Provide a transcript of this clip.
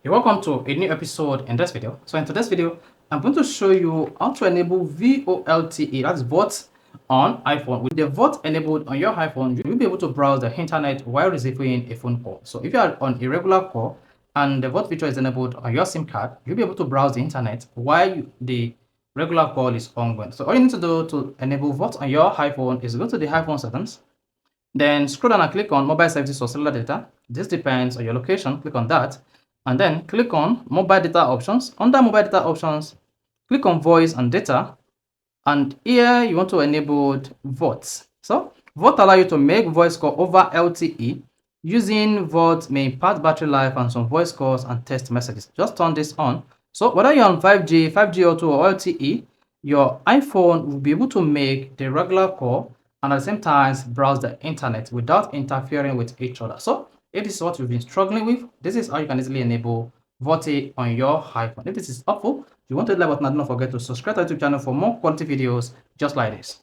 Hey, welcome to a new episode in this video. So in today's video, I'm going to show you how to enable VoLTE, that's VoLTE on iPhone. With the VoLTE enabled on your iPhone, you'll be able to browse the internet while receiving a phone call. So if you are on a regular call and the VoLTE feature is enabled on your SIM card, you'll be able to browse the internet while the regular call is ongoing. So all you need to do to enable VoLTE on your iPhone is go to the iPhone settings, then scroll down and click on mobile services or cellular data. This depends on your location. Click on that. And then click on mobile data options. Under mobile data options, click on voice and data. And here you want to enable VoLTE. So VoLTE allows you to make voice call over LTE. Using VoLTE may impact battery life and some voice calls and text messages. Just turn this on. So whether you're on 5G, 5G Auto or LTE, your iPhone will be able to make the regular call and at the same time browse the internet without interfering with each other. So if this is what you've been struggling with, this is how you can easily enable VoLTE on your iPhone. If this is helpful, if you want to hit the like button, don't forget to subscribe to the YouTube channel for more quality videos just like this.